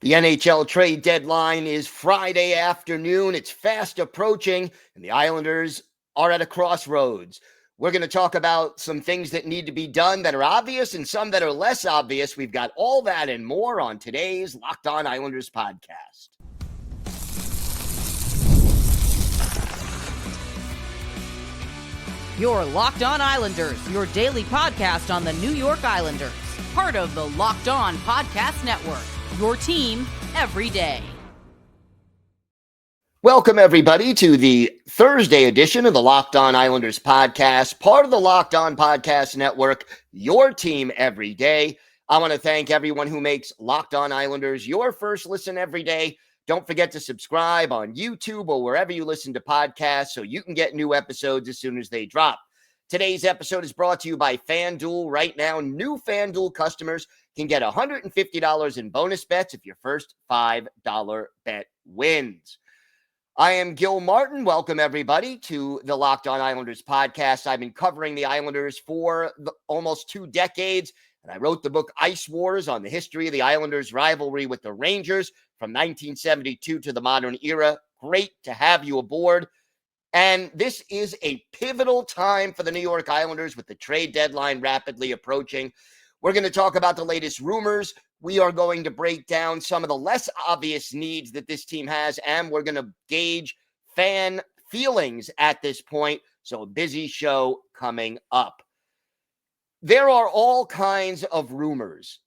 The NHL trade deadline is Friday afternoon. It's fast approaching, and the Islanders are at a crossroads. We're going to talk about some things that need to be done that are obvious and some that are less obvious. We've got all that and more on today's Locked On Islanders podcast. Your Locked On Islanders, your daily podcast on the New York Islanders. Part of the Locked On Podcast Network, your team every day. Welcome, everybody, to the Thursday edition of the Locked On Islanders podcast, part of the Locked On Podcast Network, your team every day. I want to thank everyone who makes Locked On Islanders your first listen every day. Don't forget to subscribe on YouTube or wherever you listen to podcasts so you can get new episodes as soon as they drop. Today's episode is brought to you by FanDuel. Right now, new FanDuel customers can get $150 in bonus bets if your first $5 bet wins. I am Gil Martin. Welcome, everybody, to the Locked On Islanders podcast. I've been covering the Islanders for almost 2 decades, and I wrote the book Ice Wars on the history of the Islanders' rivalry with the Rangers from 1972 to the modern era. Great to have you aboard. And this is a pivotal time for the New York Islanders with the trade deadline rapidly approaching. We're going to talk about the latest rumors. We are going to break down some of the less obvious needs that this team has, and we're going to gauge fan feelings at this point. So a busy show coming up. There are all kinds of rumors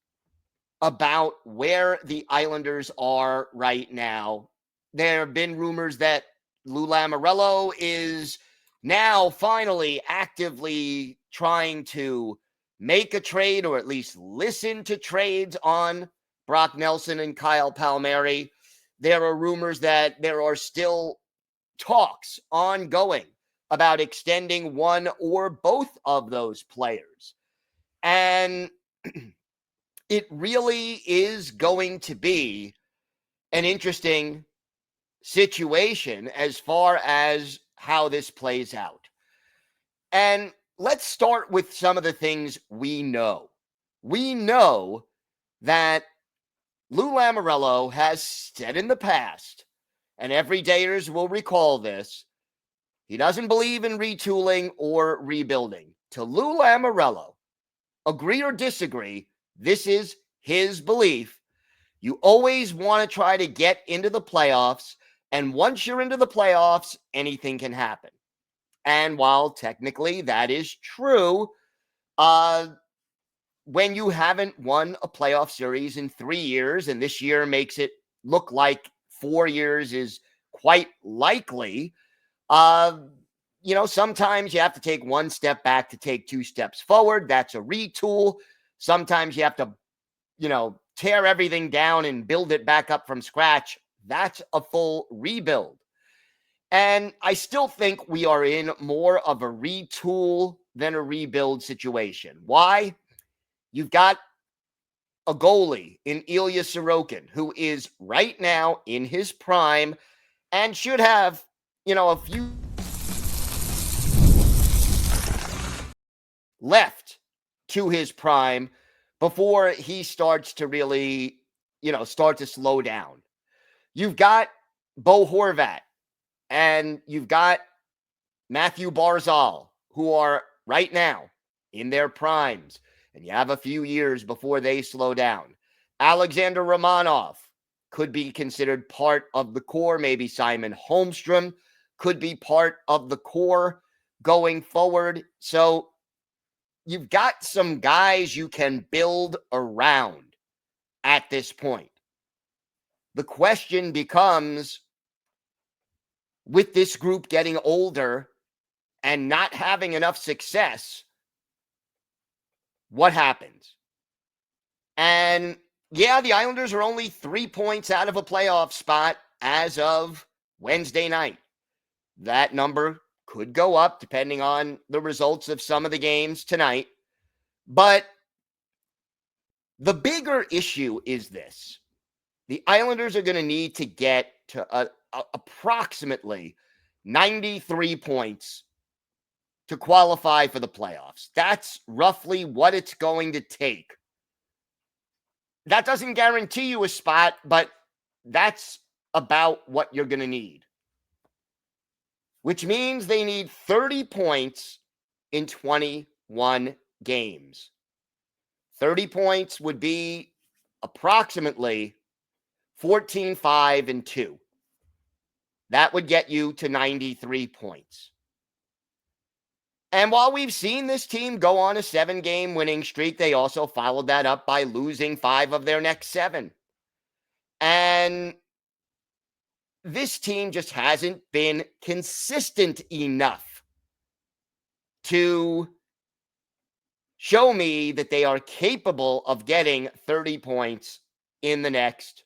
about where the Islanders are right now. There have been rumors that Lou Lamoriello is now finally actively trying to make a trade or at least listen to trades on Brock Nelson and Kyle Palmieri. There are rumors that there are still talks ongoing about extending one or both of those players. And it really is going to be an interesting situation as far as how this plays out. And let's start with some of the things we know. We know that Lou Lamoriello has said in the past, and everydayers will recall this, he doesn't believe in retooling or rebuilding. To Lou Lamoriello, agree or disagree, this is his belief. You always want to try to get into the playoffs, and once you're into the playoffs, anything can happen. And while technically that is true, when you haven't won a playoff series in 3 years, and this year makes it look like 4 years is quite likely, sometimes you have to take one step back to take 2 steps forward. That's a retool. Sometimes you have to, tear everything down and build it back up from scratch. That's a full rebuild. And I still think we are in more of a retool than a rebuild situation. Why? You've got a goalie in Ilya Sorokin, who is right now in his prime and should have, a few left to his prime before he starts to really, start to slow down. You've got Bo Horvat and you've got Matthew Barzal, who are right now in their primes, and you have a few years before they slow down. Alexander Romanov could be considered part of the core. Maybe Simon Holmstrom could be part of the core going forward. So you've got some guys you can build around at this point. The question becomes, with this group getting older and not having enough success, what happens? And yeah, the Islanders are only 3 points out of a playoff spot as of Wednesday night. That number could go up depending on the results of some of the games tonight. But the bigger issue is this. The Islanders are going to need to get to approximately 93 points to qualify for the playoffs. That's roughly what it's going to take That doesn't guarantee you a spot, but that's about what you're going to need, which means they need 30 points in 21 games. 30 points would be approximately 14, 5, and 2. That would get you to 93 points. And while we've seen this team go on a 7-game winning streak, they also followed that up by losing 5 of their next 7. And this team just hasn't been consistent enough to show me that they are capable of getting 30 points in the next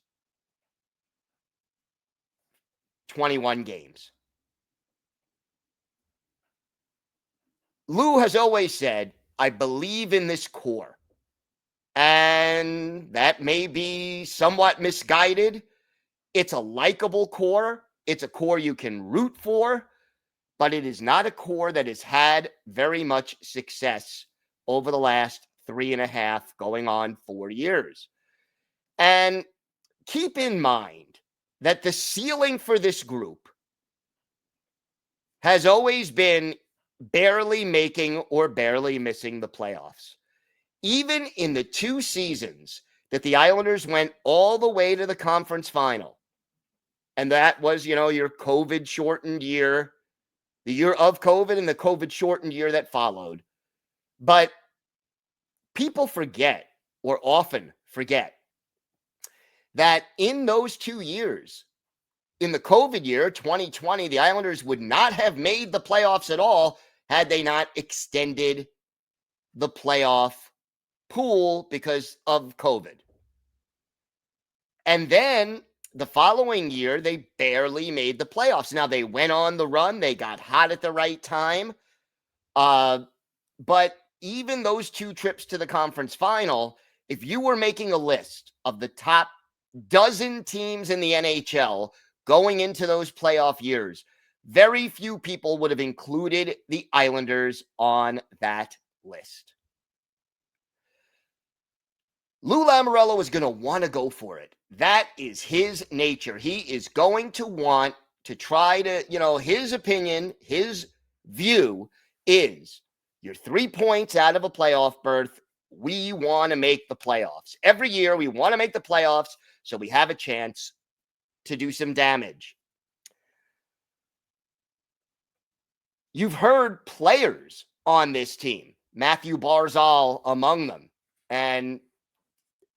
21 games. Lou has always said, I believe in this core. And that may be somewhat misguided. It's a likable core. It's a core you can root for, but it is not a core that has had very much success over the last 3.5, going on 4 years. And keep in mind that the ceiling for this group has always been barely making or barely missing the playoffs. Even in the 2 seasons that the Islanders went all the way to the conference final, and that was, your COVID-shortened year, the year of COVID and the COVID-shortened year that followed. But people forget, or often forget, that in those 2 years, in the COVID year, 2020, the Islanders would not have made the playoffs at all had they not extended the playoff pool because of COVID. And then the following year, they barely made the playoffs. Now, they went on the run. They got hot at the right time. But even those 2 trips to the conference final, if you were making a list of the top dozen teams in the NHL going into those playoff years, very few people would have included the Islanders on that list. Lou Lamoriello is going to want to go for it. That is his nature. He is going to want to try to, his opinion, his view is you're 3 points out of a playoff berth. We want to make the playoffs. Every year we want to make the playoffs so we have a chance to do some damage. You've heard players on this team, Matthew Barzal among them, and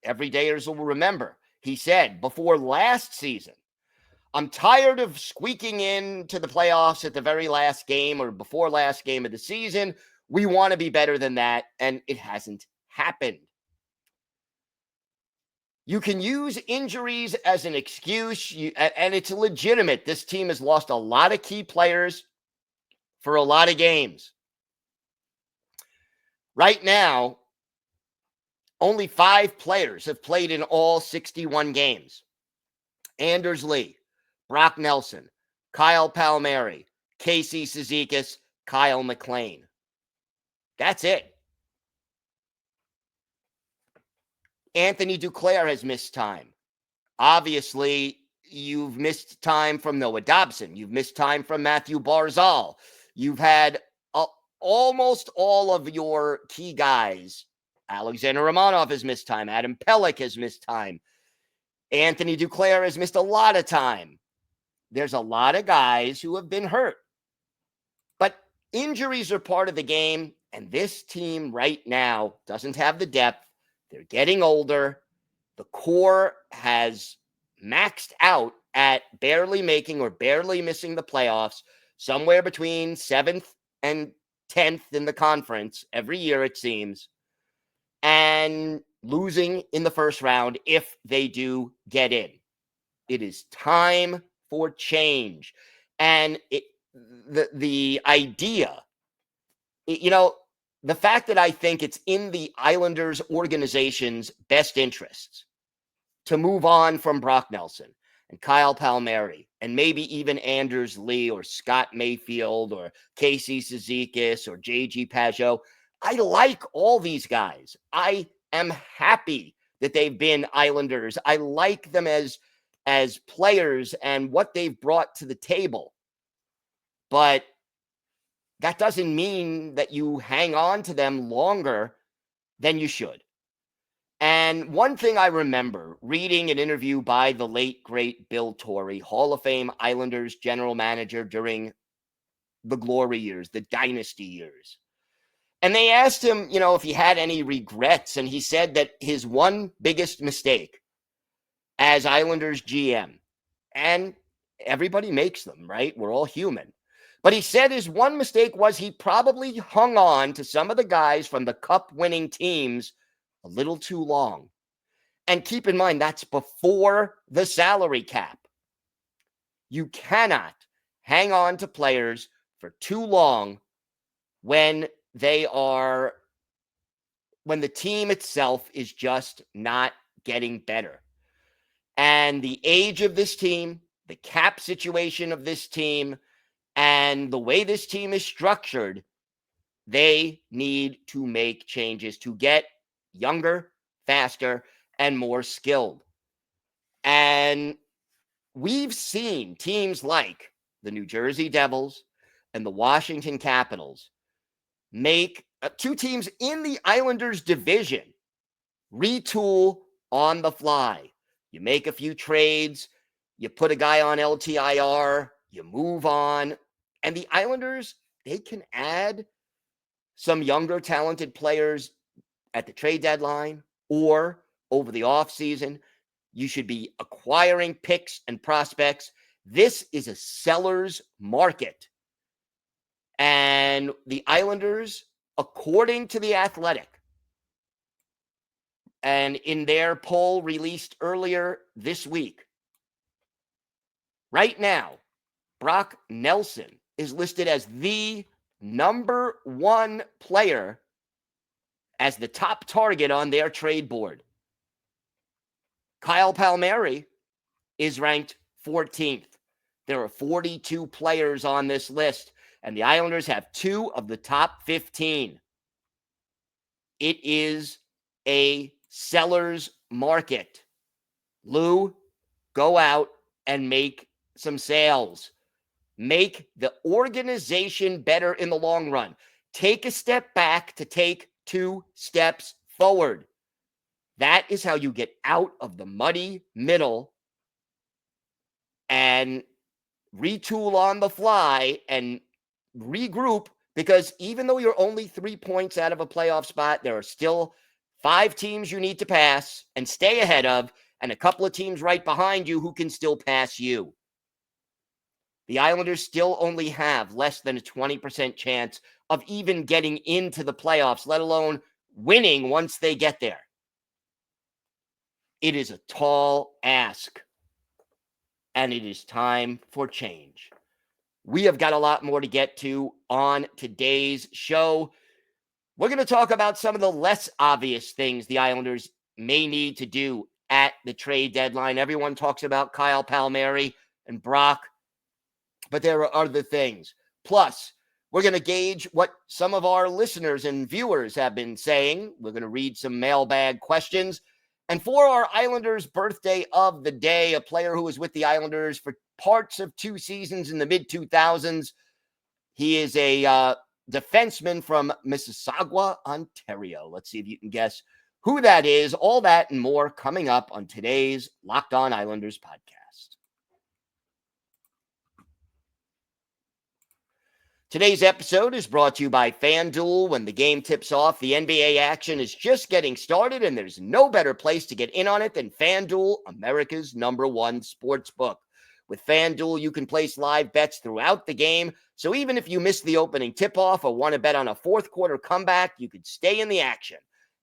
everydayers will remember, he said before last season, I'm tired of squeaking into the playoffs at the very last game or before last game of the season. We want to be better than that, and it hasn't happened. You can use injuries as an excuse, and it's legitimate. This team has lost a lot of key players for a lot of games. Right now, only 5 players have played in all 61 games. Anders Lee, Brock Nelson, Kyle Palmieri, Casey Cizikas, Kyle McLean. That's it. Anthony Duclair has missed time. Obviously, you've missed time from Noah Dobson. You've missed time from Matthew Barzal. You've had almost all of your key guys. Alexander Romanov has missed time. Adam Pelech has missed time. Anthony Duclair has missed a lot of time. There's a lot of guys who have been hurt. But injuries are part of the game, and this team right now doesn't have the depth. They're getting older. The core has maxed out at barely making or barely missing the playoffs, somewhere between 7th and 10th in the conference every year, it seems, and losing in the first round if they do get in. It is time for change. And the idea, the fact that I think it's in the Islanders organization's best interests to move on from Brock Nelson and Kyle Palmieri and maybe even Anders Lee or Scott Mayfield or Casey Cizikas or JG Pajot. I like all these guys. I am happy that they've been Islanders. I like them as players and what they've brought to the table. But that doesn't mean that you hang on to them longer than you should. And one thing I remember reading an interview by the late, great Bill Torrey, Hall of Fame Islanders general manager during the glory years, the dynasty years. And they asked him, if he had any regrets. And he said that his one biggest mistake as Islanders GM, and everybody makes them, right? We're all human. But he said his one mistake was he probably hung on to some of the guys from the cup-winning teams a little too long. And keep in mind, that's before the salary cap. You cannot hang on to players for too long when the team itself is just not getting better. And the age of this team, the cap situation of this team, and the way this team is structured, they need to make changes to get younger, faster, and more skilled. And we've seen teams like the New Jersey Devils and the Washington Capitals make two teams in the Islanders division retool on the fly. You make a few trades, you put a guy on LTIR, you move on. And the Islanders, they can add some younger, talented players at the trade deadline or over the offseason. You should be acquiring picks and prospects. This is a seller's market. And the Islanders, according to The Athletic, and in their poll released earlier this week, right now, Brock Nelson is listed as the number one player as the top target on their trade board. Kyle Palmieri is ranked 14th. There are 42 players on this list, and the Islanders have 2 of the top 15. It is a seller's market. Lou, go out and make some sales. Make the organization better in the long run. Take a step back to take 2 steps forward. That is how you get out of the muddy middle and retool on the fly and regroup, because even though you're only 3 points out of a playoff spot, there are still 5 teams you need to pass and stay ahead of, and a couple of teams right behind you who can still pass you. The Islanders still only have less than a 20% chance of even getting into the playoffs, let alone winning once they get there. It is a tall ask, and it is time for change. We have got a lot more to get to on today's show. We're going to talk about some of the less obvious things the Islanders may need to do at the trade deadline. Everyone talks about Kyle Palmieri and Brock, but there are other things. Plus, we're going to gauge what some of our listeners and viewers have been saying. We're going to read some mailbag questions. And for our Islanders birthday of the day, a player who was with the Islanders for parts of 2 seasons in the mid-2000s. He is a defenseman from Mississauga, Ontario. Let's see if you can guess who that is. All that and more coming up on today's Locked On Islanders podcast. Today's episode is brought to you by FanDuel. When the game tips off, the NBA action is just getting started, and there's no better place to get in on it than FanDuel, America's #1 sports book. With FanDuel, you can place live bets throughout the game, so even if you miss the opening tip-off or want to bet on a fourth quarter comeback, you could stay in the action.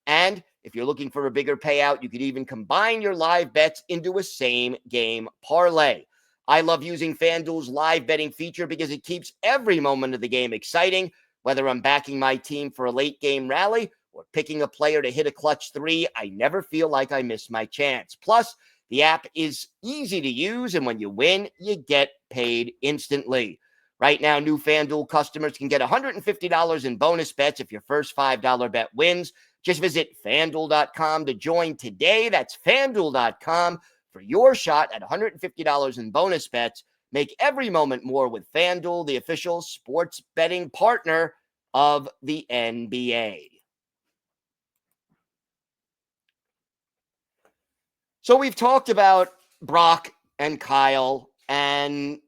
And if you're looking for a bigger payout, you could even combine your live bets into a same-game parlay. I love using FanDuel's live betting feature because it keeps every moment of the game exciting. Whether I'm backing my team for a late game rally or picking a player to hit a clutch 3, I never feel like I missed my chance. Plus, the app is easy to use, and when you win, you get paid instantly. Right now, new FanDuel customers can get $150 in bonus bets if your first $5 bet wins. Just visit FanDuel.com to join today. That's FanDuel.com for your shot at $150 in bonus bets. Make every moment more with FanDuel, the official sports betting partner of the NBA. So we've talked about Brock and Kyle, and,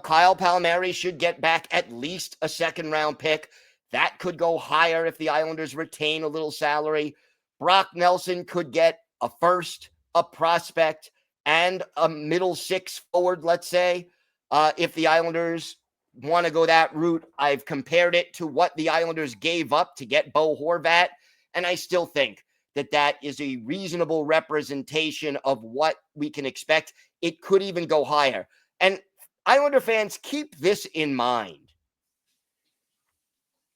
Kyle Palmieri should get back at least a second-round pick. That could go higher if the Islanders retain a little salary. Brock Nelson could get a first, a prospect, and a middle six forward, let's say, if the Islanders want to go that route. I've compared it to what the Islanders gave up to get Bo Horvat, and I still think that is a reasonable representation of what we can expect. It could even go higher. And Islander fans, keep this in mind.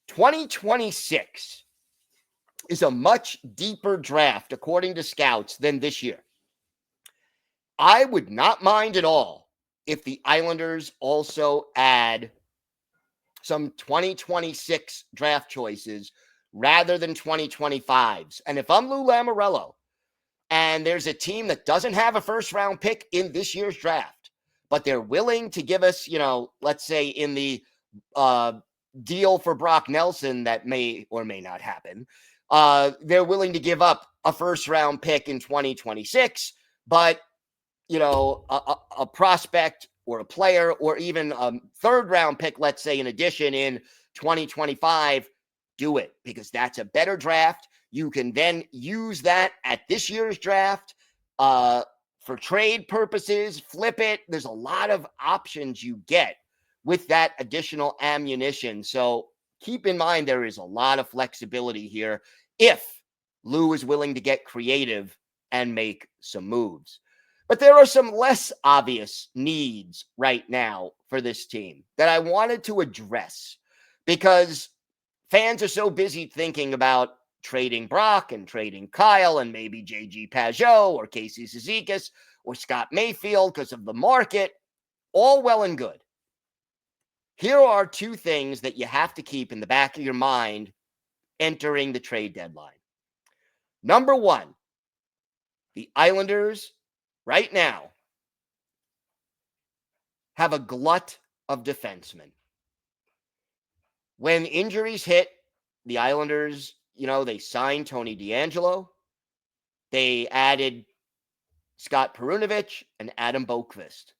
2026 is a much deeper draft, according to scouts, than this year. I would not mind at all if the Islanders also add some 2026 draft choices rather than 2025s. And if I'm Lou Lamoriello and there's a team that doesn't have a first round pick in this year's draft, but they're willing to give us, let's say in the deal for Brock Nelson that may or may not happen, they're willing to give up a first round pick in 2026, but, a prospect or a player or even a third round pick, let's say in addition in 2025, do it, because that's a better draft. You can then use that at this year's draft for trade purposes, flip it. There's a lot of options you get with that additional ammunition. So keep in mind, there is a lot of flexibility here if Lou is willing to get creative and make some moves. But there are some less obvious needs right now for this team that I wanted to address, because fans are so busy thinking about trading Brock and trading Kyle and maybe J.G. Pageau or Casey Cizikas or Scott Mayfield because of the market. All well and good. Here are two things that you have to keep in the back of your mind entering the trade deadline. Number one, the Islanders right now have a glut of defensemen. When injuries hit, the Islanders, they signed Tony DeAngelo. They added Scott Perunovich and Adam Boqvist.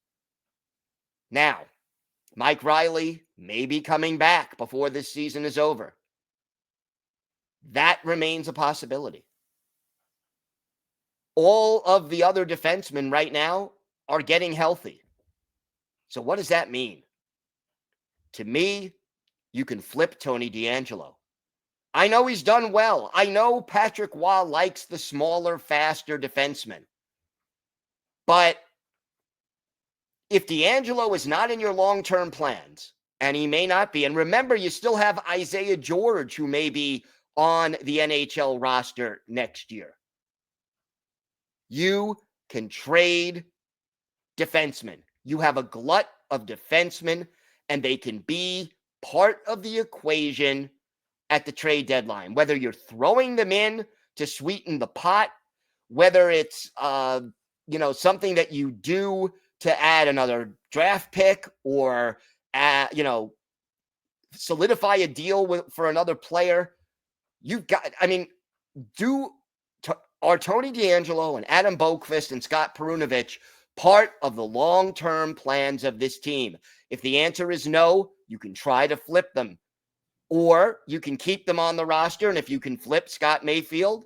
Now, Mike Riley may be coming back before this season is over. That remains a possibility. All of the other defensemen right now are getting healthy. So what does that mean? To me, you can flip Tony DeAngelo. I know he's done well. I know Patrick Waugh likes the smaller, faster defenseman. But if DeAngelo is not in your long-term plans, and he may not be, and remember, you still have Isaiah George, who may be on the NHL roster next year, you can trade defensemen. You have a glut of defensemen, and they can be part of the equation at the trade deadline, whether you're throwing them in to sweeten the pot, whether it's, something that you do to add another draft pick or, solidify a deal for another player. Are Tony DeAngelo and Adam Boqvist and Scott Perunovich part of the long-term plans of this team? If the answer is no, you can try to flip them. Or you can keep them on the roster, and if you can flip Scott Mayfield,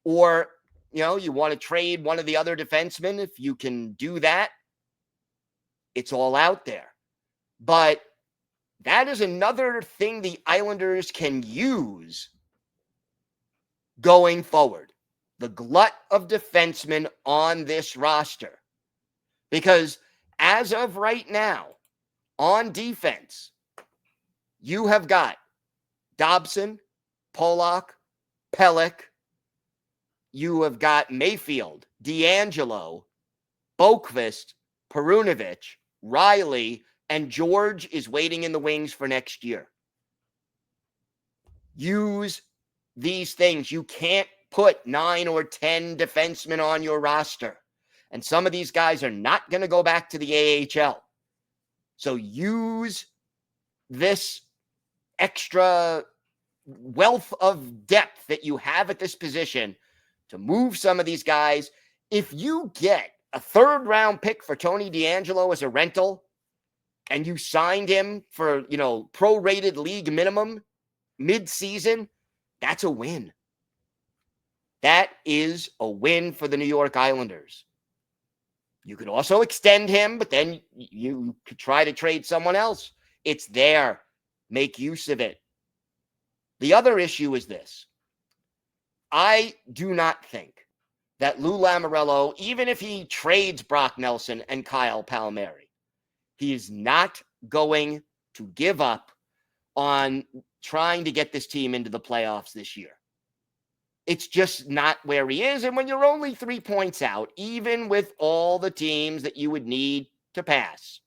or, you want to trade one of the other defensemen, if you can do that, it's all out there. But that is another thing the Islanders can use going forward. The glut of defensemen on this roster. Because as of right now, on defense, you have got Dobson, Polak, Pelech. You have got Mayfield, DeAngelo, Boqvist, Perunovich, Riley, and George is waiting in the wings for next year. Use these things. You can't put 9 or 10 defensemen on your roster. And some of these guys are not going to go back to the AHL. So use this extra wealth of depth that you have at this position to move some of these guys. If you get a 3rd-round pick for Tony DeAngelo as a rental and you signed him for, prorated league minimum mid-season, that's a win. That is a win for the New York Islanders. You could also extend him, but then you could try to trade someone else. It's there. Make use of it. The other issue is this. I do not think that Lou Lamoriello, even if he trades Brock Nelson and Kyle Palmieri, he is not going to give up on trying to get this team into the playoffs this year. It's just not where he is. And when you're only 3 points out, even with all the teams that you would need to pass,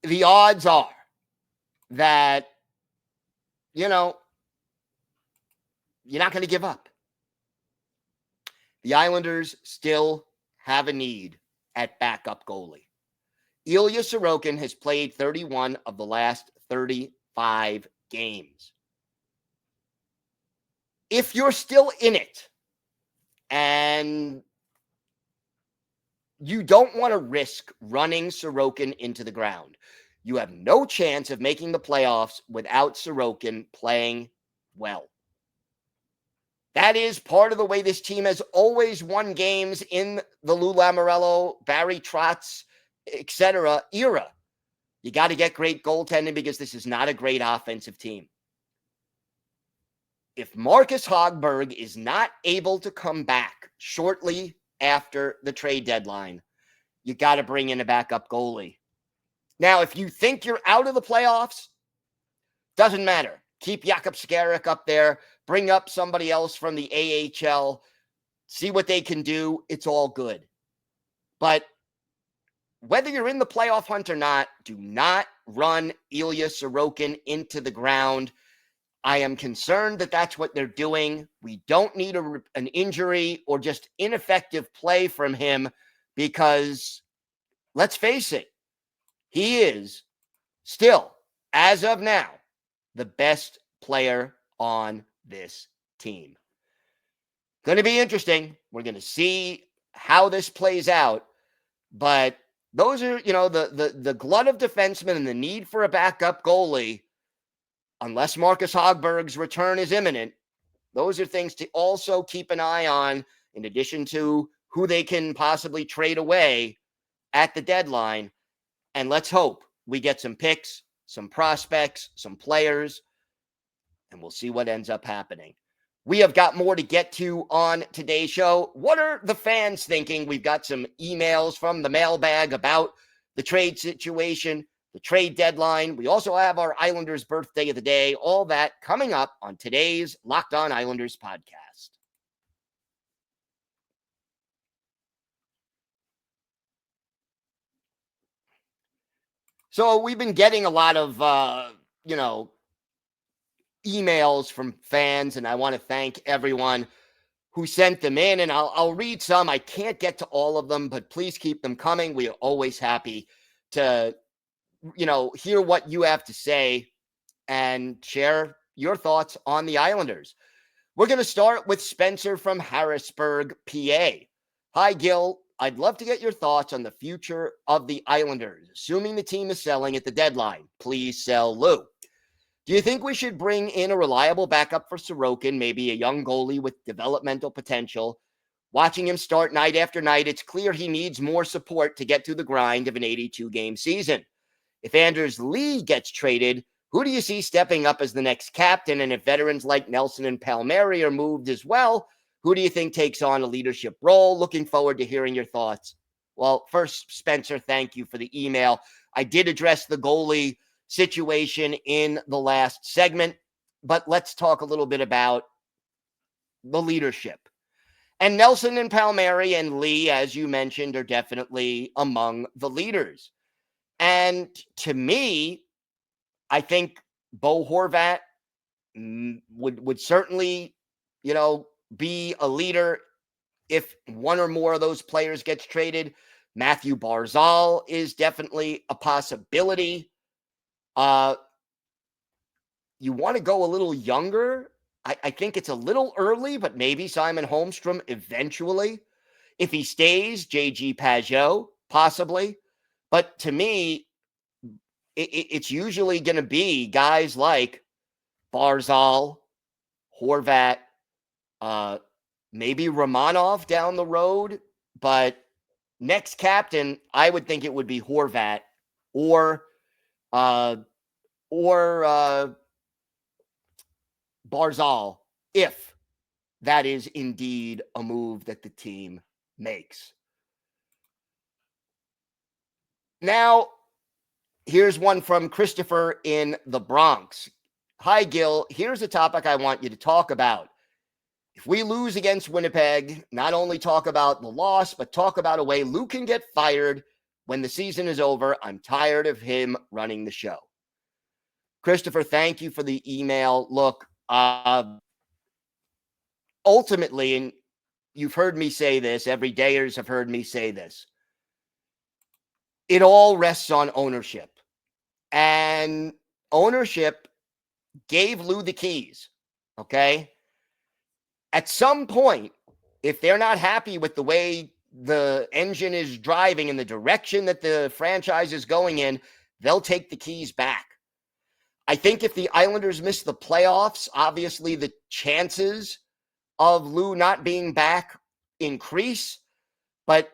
the odds are that, you're not going to give up. The Islanders still have a need at backup goalie. Ilya Sorokin has played 31 of the last 35 games. If you're still in it and you don't want to risk running Sorokin into the ground, you have no chance of making the playoffs without Sorokin playing well. That is part of the way this team has always won games in the Lou Lamoriello, Barry Trotz, etc. era. You got to get great goaltending because this is not a great offensive team. If Marcus Hogberg is not able to come back shortly after the trade deadline, you got to bring in a backup goalie. Now, if you think you're out of the playoffs, doesn't matter. Keep Jakub Skarek up there. Bring up somebody else from the AHL. See what they can do. It's all good. But whether you're in the playoff hunt or not, do not run Ilya Sorokin into the ground. I am concerned that that's what they're doing. We don't need an injury or just ineffective play from him because, let's face it, he is still, as of now, the best player on this team. Going to be interesting. We're going to see how this plays out. But those are, the glut of defensemen and the need for a backup goalie, unless Marcus Hogberg's return is imminent, those are things to also keep an eye on, in addition to who they can possibly trade away at the deadline. And let's hope we get some picks, some prospects, some players, and we'll see what ends up happening. We have got more to get to on today's show. What are the fans thinking? We've got some emails from the mailbag about the trade situation, the trade deadline. We also have our Islanders birthday of the day. All that coming up on today's Locked On Islanders podcast. So we've been getting a lot of, emails from fans, and I want to thank everyone who sent them in, and I'll read some. I can't get to all of them, but please keep them coming. We are always happy to, hear what you have to say and share your thoughts on the Islanders. We're going to start with Spencer from Harrisburg, PA. Hi, Gil. I'd love to get your thoughts on the future of the Islanders, assuming the team is selling at the deadline. Please sell Lou. Do you think we should bring in a reliable backup for Sorokin, maybe a young goalie with developmental potential? Watching him start night after night, it's clear he needs more support to get through the grind of an 82-game season. If Anders Lee gets traded, who do you see stepping up as the next captain? And if veterans like Nelson and Palmieri are moved as well, who do you think takes on a leadership role? Looking forward to hearing your thoughts. Well, first, Spencer, thank you for the email. I did address the goalie situation in the last segment, but let's talk a little bit about the leadership. And Nelson and Palmieri and Lee, as you mentioned, are definitely among the leaders. And to me, I think Bo Horvat would certainly, be a leader if one or more of those players gets traded. Matthew Barzal is definitely a possibility. You want to go a little younger? I think it's a little early, but maybe Simon Holmstrom eventually. If he stays, JG Pageau, possibly. But to me, it's usually going to be guys like Barzal, Horvat, maybe Romanov down the road. But next captain, I would think it would be Horvat or Barzal, if that is indeed a move that the team makes. Now, here's one from Christopher in the Bronx. Hi, Gil. Here's a topic I want you to talk about. If we lose against Winnipeg, not only talk about the loss, but talk about a way Lou can get fired when the season is over. I'm tired of him running the show. Christopher, thank you for the email. Look, ultimately, and you've heard me say this, everydayers have heard me say this, it all rests on ownership. And ownership gave Lou the keys, okay? At some point, if they're not happy with the way the engine is driving in the direction that the franchise is going in, they'll take the keys back. I think if the Islanders miss the playoffs, obviously the chances of Lou not being back increase, but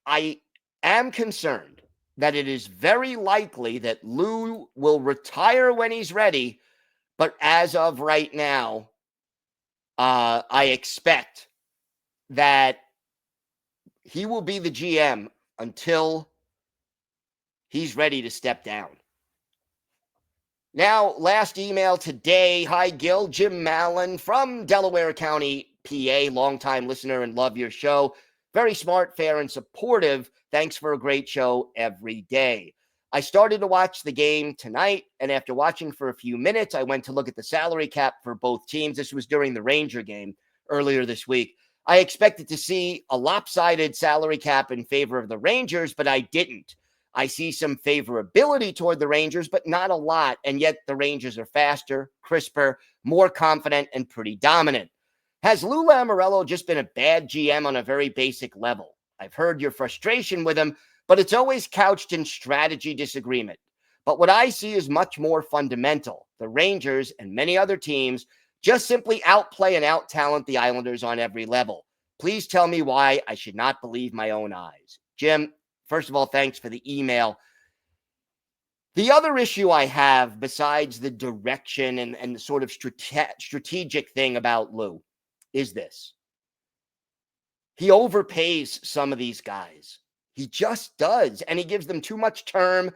I am concerned that it is very likely that Lou will retire when he's ready, but as of right now, I expect that he will be the GM until he's ready to step down. Now, last email today. Hi, Gil. Jim Mallon from Delaware County, PA, longtime listener and love your show. Very smart, fair, and supportive. Thanks for a great show every day. I started to watch the game tonight, and after watching for a few minutes, I went to look at the salary cap for both teams. This was during the Ranger game earlier this week. I expected to see a lopsided salary cap in favor of the Rangers, but I didn't. I see some favorability toward the Rangers, but not a lot, and yet the Rangers are faster, crisper, more confident, and pretty dominant. Has Lou Lamoriello just been a bad GM on a very basic level? I've heard your frustration with him, but it's always couched in strategy disagreement. But what I see is much more fundamental. The Rangers and many other teams just simply outplay and out-talent the Islanders on every level. Please tell me why I should not believe my own eyes. Jim, first of all, thanks for the email. The other issue I have, besides the direction and the sort of strategic thing about Lou, is this. He overpays some of these guys. He just does. And he gives them too much term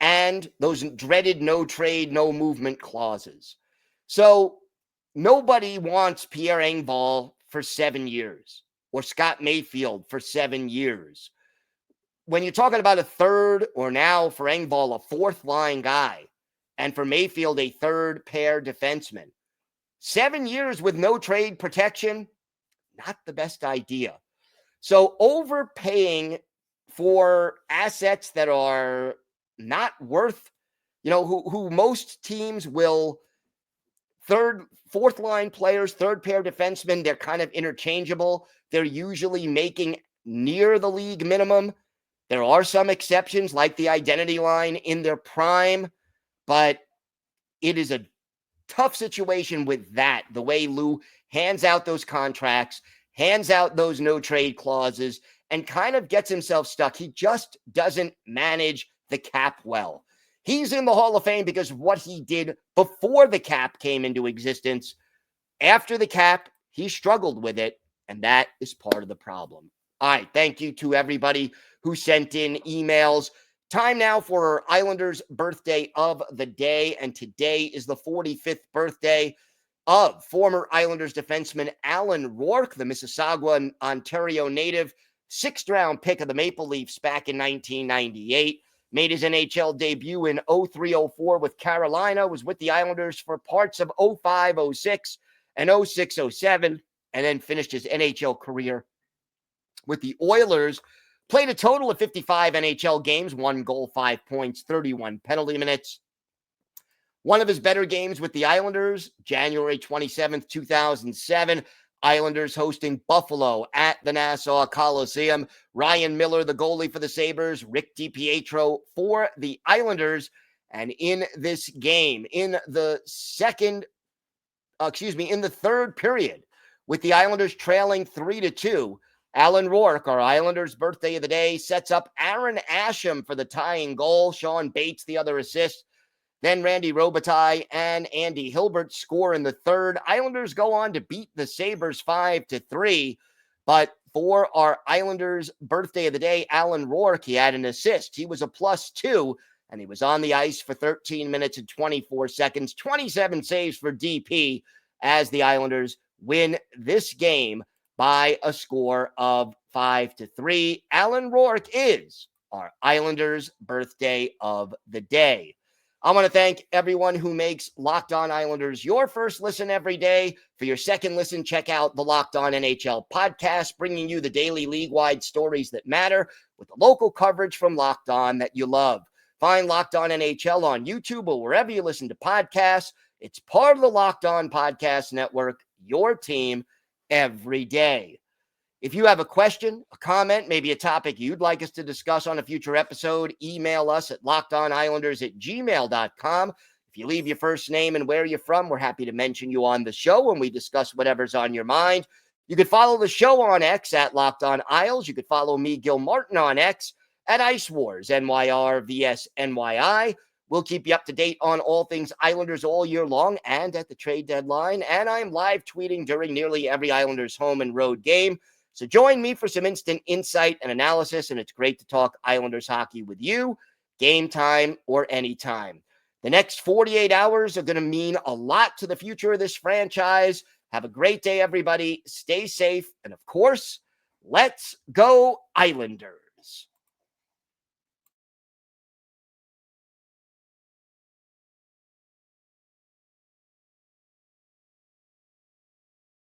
and those dreaded no trade, no movement clauses. So nobody wants Pierre Engvall for 7 years or Scott Mayfield for 7 years. When you're talking about a third, or now for Engvall, a fourth line guy, and for Mayfield, a third pair defenseman, 7 years with no trade protection, not the best idea. So overpaying for assets that are not worth, who most teams will fourth line players, third pair defensemen, they're kind of interchangeable. They're usually making near the league minimum. There are some exceptions like the identity line in their prime, but it is a tough situation with that, the way Lou hands out those contracts, hands out those no trade clauses, and kind of gets himself stuck. He just doesn't manage the cap well. He's in the Hall of Fame because of what he did before the cap came into existence. After the cap, he struggled with it, and that is part of the problem. All right, thank you to everybody who sent in emails. Time now for our Islanders' birthday of the day, and today is the 45th birthday of former Islanders defenseman Alan Rourke, the Mississauga, Ontario native, 6th-round pick of the Maple Leafs back in 1998. made his NHL debut in 03-04 with Carolina, was with the Islanders for parts of 05-06 and 06-07, and then finished his NHL career with the Oilers. Played a total of 55 NHL games, 1 goal, 5 points, 31 penalty minutes. One of his better games with the Islanders, January 27th, 2007, Islanders hosting Buffalo at the Nassau Coliseum. Ryan Miller, the goalie for the Sabres, Rick DiPietro for the Islanders. And in this game, in the third period, with the Islanders trailing 3-2, Alan Rourke, our Islanders' birthday of the day, sets up Aaron Asham for the tying goal. Sean Bates, the other assist. Then Randy Robitaille and Andy Hilbert score in the third. Islanders go on to beat the Sabres 5-3. But for our Islanders' birthday of the day, Alan Rourke, he had an assist. He was a +2, and he was on the ice for 13 minutes and 24 seconds. 27 saves for DP as the Islanders win this game by a score of 5-3. Alan Rourke is our Islanders' birthday of the day. I want to thank everyone who makes Locked On Islanders your first listen every day. For your second listen, check out the Locked On NHL podcast, bringing you the daily league-wide stories that matter with the local coverage from Locked On that you love. Find Locked On NHL on YouTube or wherever you listen to podcasts. It's part of the Locked On Podcast Network, your team every day. If you have a question, a comment, maybe a topic you'd like us to discuss on a future episode, email us at lockedonislanders@gmail.com. If you leave your first name and where you're from, we're happy to mention you on the show when we discuss whatever's on your mind. You could follow the show on X at Locked On Isles. You could follow me, Gil Martin, on X at Ice Wars, NYR vs NYI. We'll keep you up to date on all things Islanders all year long and at the trade deadline. And I'm live tweeting during nearly every Islanders home and road game. So join me for some instant insight and analysis, and it's great to talk Islanders hockey with you, game time or anytime. The next 48 hours are going to mean a lot to the future of this franchise. Have a great day, everybody. Stay safe. And of course, let's go Islanders.